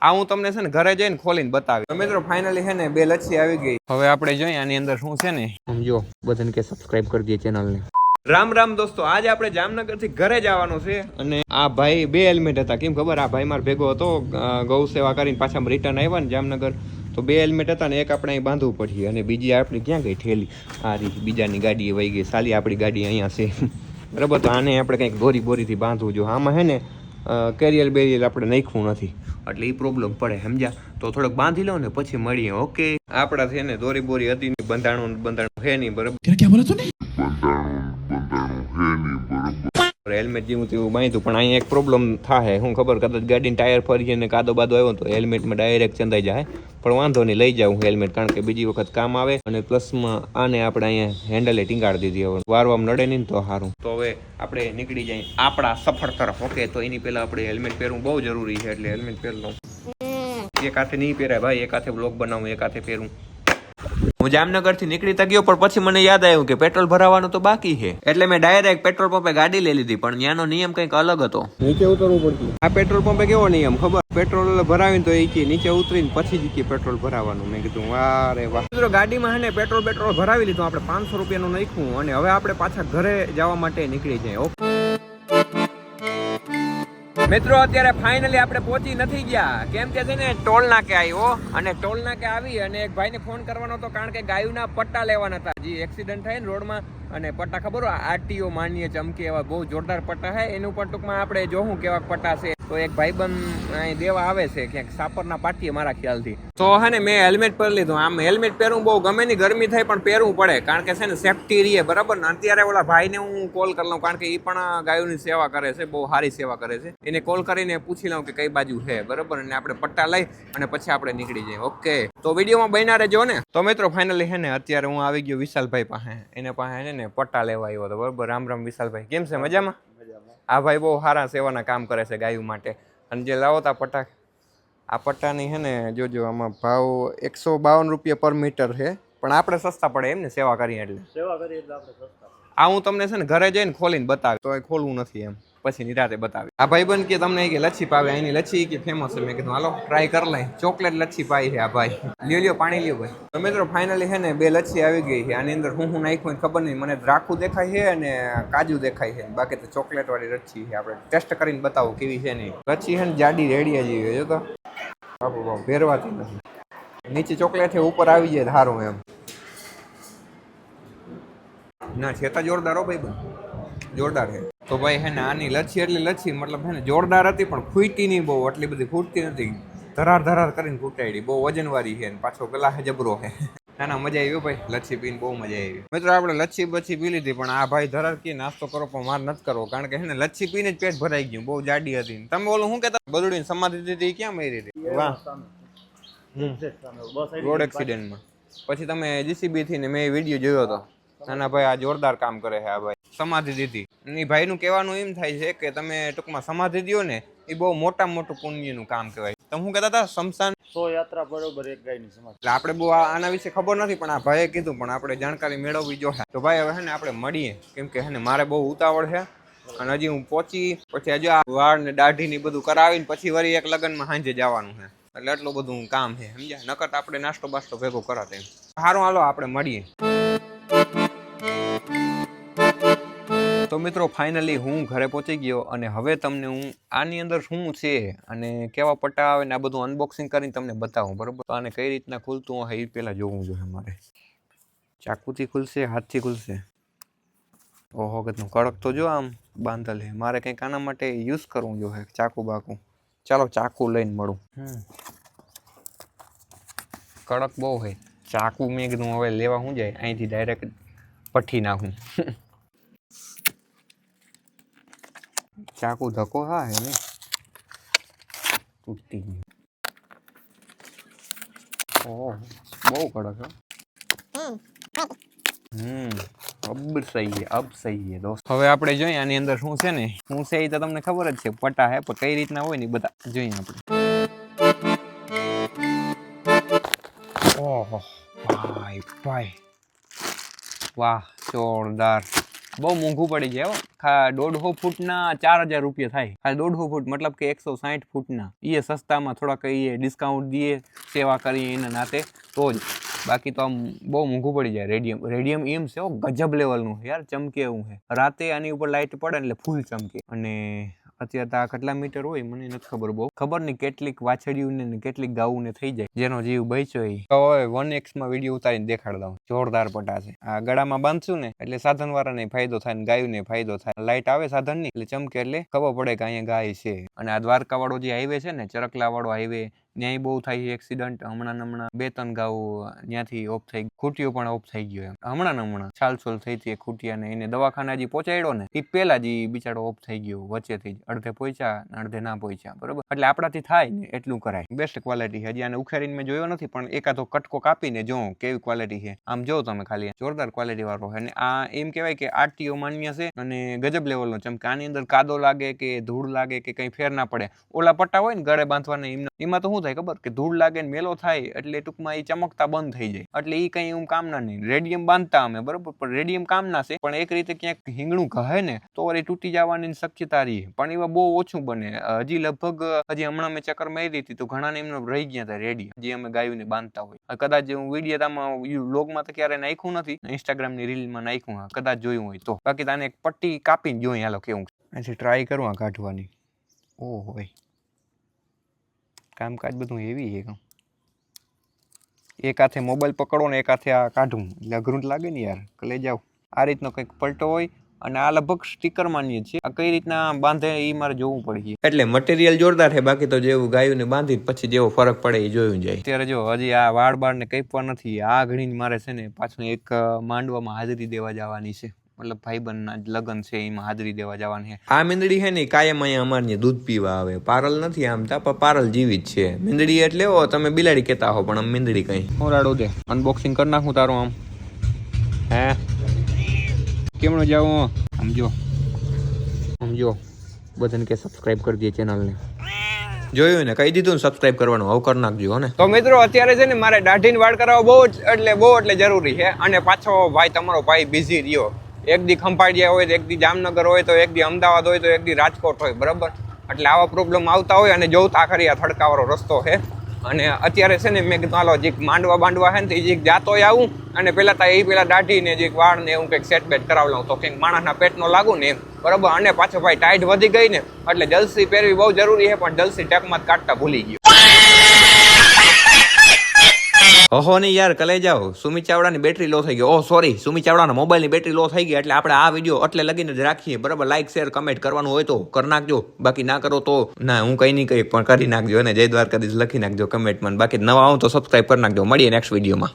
આ હું તમને છે ને ઘરે જઈને ખોલીને બતાવી. તો મિત્રો ફાઇનલી છે ને 2 લચ્છી આવી ગઈ. હવે આપણે જોઈએ આની અંદર શું છે ને. સમજો બધાને કે સબસ્ક્રાઇબ કરી દે ચેનલને. રામ રામ દોસ્તો, આજે આપણે જામનગર થી ઘરે જવાનું છે અને આ ભાઈ 2 હેલ્મેટ હતા. કેમ ખબર, આ ભાઈ માર ભેગો હતો, ગૌ સેવા કરીને પાછા રિટર્ન આવ્યા ને જામનગર, તો 2 હેલ્મેટ હતા ને એક આપણે અહીં બાંધવું પડી અને બીજી આપણી ક્યાં ગઈ ઠેલી. આ રીત બીજાની ગાડી વહી ગઈ. સાલી આપણી ગાડી અહીંયા છે બરાબર. તો આને આપણે કંઈક દોરી બોરીથી બાંધવું જોઈએ. આમાં હે ને કેરિયર બેરિયર આપણે નાખ્યું નથી એટલે એ પ્રોબ્લેમ પડે, સમજ્યા? તો થોડોક બાંધી લો ને પછી મળીએ. ઓકે, આપણા છે ને દોરી બોરી હતી ને બંધાણું હે નહીં બરાબર. ક્યાં બોલો તું? હેલ્મેટ જેવું તેવું બાંધ્યું, પણ અહીંયા એક પ્રોબ્લેમ થાય. શું ખબર, કદાચ ગાડીને ટાયર ફરી અને કાદો બાદો આવ્યો તો હેલ્મેટમાં ડાયરેક્ટ ચંદાઈ જાય. પણ વાંધો નહીં, લઈ જાઉં હેલ્મેટ, કારણ કે બીજી વખત કામ આવે. અને પ્લસમાં આને આપણે અહીંયા હેન્ડલે ટીંગાડી દીધી. હવે વારવામાં નડે નહીં તો સારું. તો હવે આપણે નીકળી જાય આપણા સફર તરફ. ઓકે, તો એની પહેલા આપણે હેલ્મેટ પહેરવું બહુ જરૂરી છે, એટલે હેલ્મેટ પહેરી લઉં. એક હાથે નહીં પહેરાય ભાઈ, એક હાથે બ્લોગ બનાવું, એક હાથે પહેરું. હું જામનગર થી નીકળી તો ગયો, પણ પછી મને યાદ આવ્યું કે પેટ્રોલ ભરાવાનું તો બાકી છે, એટલે મેં ડાયરેક્ટ પેટ્રોલ પંપે ગાડી લઈ લીધી. પણ ત્યાંનો નિયમ કંઈક અલગ હતો, નીચે ઉતરવું પડતું. આ પેટ્રોલ પંપે કેવો નિયમ ખબર, પેટ્રોલ ભરાવીને તો એ નીચે ઉતરીને પછી જ પેટ્રોલ ભરાવાનું. મેં કીધું વાહ રે વાહ. મિત્રો ગાડીમાં હે ને પેટ્રોલ ભરાવી લીધું આપણે, 500 રૂપિયાનું નાખ્યું અને હવે આપણે પાછા ઘરે જવા માટે નીકળી જાય. ઓકે મિત્રો, અત્યારે ફાઇનલી આપણે પહોંચી નથી ગયા, કેમ કે છે ને ટોલ નાકે આવ્યો અને ટોલ નાકે આવી અને એક ભાઈને ફોન કરવાનો હતો, કારણ કે ગાયુના પટ્ટા લેવાના હતા. જે એક્સિડન્ટ થાય ને રોડમાં, અને પટ્ટા ખબર હોય આરટીઓ માન્ય ચમકે એવા બહુ જોરદાર પટ્ટા છે. એનું પણ ટૂંકમાં આપણે જોવું કેવા પટ્ટા છે. તો એક ભાઈબંધ અહીં દેવા આવે છે ક્યાંક સાપરના પાટીએ મારા ખ્યાલથી. તો હે ને મેં હેલ્મેટ પહેરી લીધું. આમ હેલ્મેટ પહેરવું બહુ ગમે ની, ગરમી થાય પણ પહેરવું પડે, કારણ કે છે ને સેફટી રહીએ બરાબર ને. અત્યારે ઓલા ભાઈને હું કોલ કરી લઉં, કારણ કે એ પણ ગાયોની સેવા કરે છે, બહુ સારી સેવા કરે છે. એને કોલ કરીને પૂછી લઉં કે કઈ બાજુ છે બરાબર, અને આપણે પટ્ટા લઈ અને પછી આપણે નીકળી જઈએ. ઓકે, તો વિડીયોમાં બન્યા રહેજો ને. તો મિત્રો ફાઇનલી છે ને અત્યારે હું આવી ગયો વિશાલભાઈ પાસે. એને પાસે ને પટ્ટા લેવા આવ્યો હતો બરાબર. રામ રામ વિશાલભાઈ, કેમ છે? મજામાં? આ ભાઈ બહુ સારા સેવાના કામ કરે છે ગાયો માટે. અને જે લાવો તા પટ્ટા, આ પટ્ટાની છે ને જોજો, આમાં ભાવ 152 રૂપિયા પર મીટર છે, પણ આપણે સસ્તા પડે એમ ને, સેવા કરીએ એટલે. આપણે સસ્તા. આ હું તમને છે ને ઘરે જઈને ખોલીને બતાવી, તો ખોલવું નથી એમ, પછી નિરાતે બતાવી. આ ભાઈબંધ કે તમને કે લચ્છી પાવે, અહીંની લચ્છી કે ફેમસ છે. મેં કીધું હાલો ટ્રાય કરી લઈ. ચોકલેટ લચ્છી પાઈ છે આ ભાઈ. લ્યો પાણી લ્યો ભાઈ. તો મિત્રો ફાઇનલી છે ને 2 લચ્છી આવી ગઈ છે. આની અંદર હું નાખ્યું ખબર નહીં, મને દ્રાખું દેખાય છે અને કાજુ દેખાય છે, બાકી તો ચોકલેટ વાળી લચ્છી છે. આપણે ટેસ્ટ કરીને બતાવું કેવી છે. નહીં લચ્છી છે ને જાડી રેડિયા જેવી, જો તો બાપુ બાપુ ભેરવાતી નથી. નીચે ચોકલેટ છે, ઉપર આવી જાય સારું એમ. ના છેતા જોરદાર હો ભાઈ, જોરદાર છે. તો ભાઈ હે ને આની લચ્છી એટલે લચ્છી, મતલબ હે ને જોરદાર હતી, પણ ફૂટી નહીં બહુ, એટલી બધી ફૂટતી નથી. ધરાર કરીને ફૂટાડી, બહુ વજનવાળી છે ને પાછો પેલા જબરો છે. ના ના મજા આવી ભાઈ, લચ્છી પીને બહુ મજા આવી. મિત્રો આપણે લચ્છી બચ્છી પી લીધી, પણ આ ભાઈ ધરાર કે નાસ્તો કરો પણ માર નથી કરવો, કારણ કે હે ને લચ્છી પીને જ પેટ ભરાઈ ગયું, બહુ જાડી હતી. તમે ઓલું શું કહેતા, બદડીને સમાધિ દીધી ક્યાં મરી હતી? વાહ, રોડ એક્સિડન્ટમાં. પછી તમે જીસીબી થી ને મેં વિડીયો જોયો હતો. નાના ભાઈ આ જોરદાર કામ કરે છે આ ભાઈ, સમાધિ દીધી. એ ભાઈનું કહેવાનું એમ થાય છે કે તમે ટૂંકમાં સમાધિ દો ને, એ બહુ મોટું પુણ્યનું કામ કહેવાય. તમે શું કહેતા હતા? શમશાન 100 યાત્રા બરોબર એક ગાયની સમાધિ. એટલે આપણે બહુ આના વિશે ખબર નથી, પણ આ ભાઈએ કીધું, પણ આપણે જાણકારી મેળવવી જોઈએ. તો ભાઈ હવે છે ને આપણે મળીએ, કેમ કે હે ને મારે બહુ ઉતાવળ છે અને હજી હું પહોંચી પછી હજુ આ વાળ ને દાઢી ને બધું કરાવીને પછી વળી એક લગ્નમાં સાંજે જવાનું છે, એટલે એટલું બધું કામ છે સમજ્યા. નકર આપણે નાસ્તો બાસ્તો ભેગો કરાતે. સારું હાલો આપણે મળીએ. તો મિત્રો ફાઇનલી હું ઘરે પહોંચી ગયો અને હવે તમને હું આની અંદર શું છે અને કેવા પટ્ટા આવે ને આ બધું અનબોક્સિંગ કરીને તમને બતાવું બરોબર. તો આને કઈ રીતના ખુલતું હોય એ પહેલા જોવું જોઈએ મારે. ચાકુથી ખુલશે, હાથથી ખુલશે? ઓહો કેટલું કડક તો જો આમ બાંધલ છે. મારે કંઈક આના માટે યુઝ કરવું જોઈએ, ચાકુ બાકુ. ચાલો ચાકુ લઈને મળું. કડક બહુ હોય ચાકુ. મેં કીધું હવે લેવા શું જાય, અહીંથી ડાયરેક્ટ પઠી નાખું. ચાકુ ધક્કો હા હે ને, તૂટી ગયું. ઓહ બહુ કડક અબ સહી હે દોસ્ત. હવે આપણે જોઈએ આની અંદર શું છે ને, શું છે એ તો તમને ખબર જ છે, પટ્ટા હે, પણ કઈ રીતના હોય ને બધા જોઈએ આપણે. ઓહો ભાઈ વાહ જોરદાર. બહુ મોંઘું પડી જાય હો. 150 ફૂટના 4000 રૂપિયા થાય. ખાલી 150 ફૂટ મતલબ કે 160 ફૂટના. એ સસ્તામાં થોડાક એ ડિસ્કાઉન્ટ દઈએ સેવા કરીએ એના નાતે તો જ. બાકી તો આમ બહુ મોંઘું પડી જાય. રેડિયમ એમ છે ગજબ લેવલનું યાર, ચમકે એવું છે. રાતે આની ઉપર લાઇટ પડે એટલે ફૂલ ચમકે. અને અત્યારે આ કેટલા મીટર હોય મને નથી ખબર, બહુ ખબર નહીં. કેટલીક વાછડિયું ને કેટલીક ગાવું ને થઈ જાય, જેનો જીવ બચ્યો એ. હવે 1x માં વિડીયો ઉતારીને દેખાડ દઉં. જોરદાર પટા છે. આ ગળામાં બાંધશું ને એટલે સાધન વાળાને ફાયદો થાય ને ગાયું ને ફાયદો થાય. લાઈટ આવે સાધન ની એટલે ચમકે એટલે ખબર પડે કે અહીંયા ગાય છે. અને આ દ્વારકા વાળો જે હાઈવે છે ને, ચરકલા વાળો હાઈવે, ન્યાય બહુ થાય છે એક્સિડન્ટ. હમણાં 2-3 ગાઉ ત્યાંથી ઓફ થઈ, ખૂટીઓ પણ ઓફ થઈ ગયો. હમણાં છાલછોલ થઈ હતી ખૂટિયાને, એને દવાખાના હજી પહોંચાડ્યો ને એ પેલા જ બિચારો ઓફ થઈ ગયો વચ્ચેથી જ. અડધે પહોંચ્યા અડધે ના પહોંચ્યા, બરોબર. એટલે આપણાથી થાય ને એટલું કરાય. બેસ્ટ ક્વોલિટી છે. હજી આને ઉખેરીને મેં જોયો નથી, પણ એકાદો કટકો કાપીને જોઉં કેવી ક્વોલિટી છે. આમ જો તમે ખાલી જોરદાર ક્વોલિટી વાળો છે. અને આ એમ કહેવાય કે આરટીઓ માન્ય છે અને ગજબ લેવલનો ચમકે. આની અંદર કાદો લાગે કે ધૂળ લાગે કે કઈ ફેર ના પડે. ઓલા પટ્ટા હોય ને ગળે બાંધવાના એમાં તો શું થાય ખબર, કે ધૂળ લાગે ને મેલો થાય એટલે ટૂંકમાં એ ચમકતા બંધ થઈ જાય. એટલે એ કઈ એવું કામના નહીં. રેડિયમ બાંધતા અમે બરોબર, પણ રેડિયમ કામના છે. પણ એક રીતે ક્યાંક હિંગણું કહે ને તો વળી તૂટી જવાની શક્યતા રહી. પણ એવા બહુ ઓછું બને. હજી લગભગ હમણાં મેં ચક્કર મારી હતી તો ઘણા ને એમને રહી ગયા હતા રેડિયમ, જે અમે ગાયોને બાંધતા હોય. કદાચ હું વિડીયોમાં વ્લોગમાં તો ક્યારે નાખ્યું નથી, ઇન્સ્ટાગ્રામ ની રીલમાં નાખ્યું, કદાચ જોયું હોય તો. બાકી તાને એક પટ્ટી કાપીને જોઈ હાલો કેવું. પછી ટ્રાય કરું આ કાઢવાની. ઓહ હોય કામકાજ બધું હેવી છે. એક હાથે મોબાઈલ પકડો ને એક હાથે આ કાઢવું એટલે અઘરું લાગે ને યાર. લઈ જાવ આ રીતનો કંઈક પલટો હોય. અને આ લગભગ સ્ટીકર માનીએ છીએ. આ કઈ રીતના બાંધે એ મારે જોવું પડે. એટલે મટીરિયલ જોરદાર છે. બાકી તો જેવું ગાયું ને બાંધી પછી જેવો ફરક પડે એ જોયું જાય. અત્યારે જો હજી આ વાળ બાળ ને કઈપવા નથી. આ ઘડીને મારે છે ને પાછું એક માંડવામાં હાજરી દેવા જવાની છે. મતલબ ભાઈબંધના લગ્ન છે એમાં હાજરી દેવા જવાની છે. આ મીંદડી છે ને કાયમ અહીંયા અમારે દૂધ પીવા આવે. પારલ નથી આમ તા, પણ પારલ જીવી જ છે. મીંદડી એટલે તમે બિલાડી કહેતા હો પણ આમ મીંદડી કઈ. હું રાડો દે અનબોક્સિંગ કરી નાખું તારું આમ. હે કેમનો જાઉં સમજો બધાને કે સબસ્ક્રાઇબ કરી દે ચેનલને. જોયું ને કહી દીધું ને સબસ્ક્રાઇબ કરવાનું, હવે કરી નાખજો ને. તો મિત્રો અત્યારે છે ને મારે દાઢીને વાળ કરાવવા બહુ એટલે જરૂરી છે. અને પાછો ભાઈ તમારો ભાઈ બિઝી રહ્યો. એક દી ખંભાળિયા હોય તો એક દી જામનગર હોય તો એક દી અમદાવાદ હોય તો એક દી રાજકોટ હોય, બરાબર. એટલે આવા પ્રોબ્લેમ આવતા હોય. અને જોતા ખરી આ થડકાવાળો રસ્તો છે. અને અત્યારે છે ને મેં કીધું હાલો જીક માંડવા છે ને તો જીક જાતો આવું અને પેલા દાઢી ને જીક વાળ ને હું કંઈક સેટ બેટ કરાવ લઉં તો કંઈક માણસના પેટનો લાગુ ને એમ, બરાબર. અને પાછો ભાઈ ટાઈટ વધી ગઈ ને એટલે જલસી પહેરવી બહુ જરૂરી છે. પણ જલસી ટેપમાં કાઢતા ભૂલી ગયો. ઓહો નહીં યાર, કલે જાઓ. સુમિત ચાવડાની બેટરી લો થઈ ગઈ. ઓહ સોરી, સુમિત ચાવડાના મોબાઈલની બેટરી લો થઈ ગઈ. એટલે આપણે આ વિડીયો એટલે લગીને જ રાખીએ, બરાબર. લાઈક શેર કમેન્ટ કરવાનું હોય તો કરી નાખજો. બાકી ના કરો તો ના, હું કઈ નહીં કઈ પણ કરી નાખજો. અને જય દ્વારકાધીશ લખી નાખજો કમેન્ટમાં. બાકી નવા આવું તો સબસ્ક્રાઈબ કરી નાખજો. મળીએ નેક્સ્ટ વિડીયોમાં.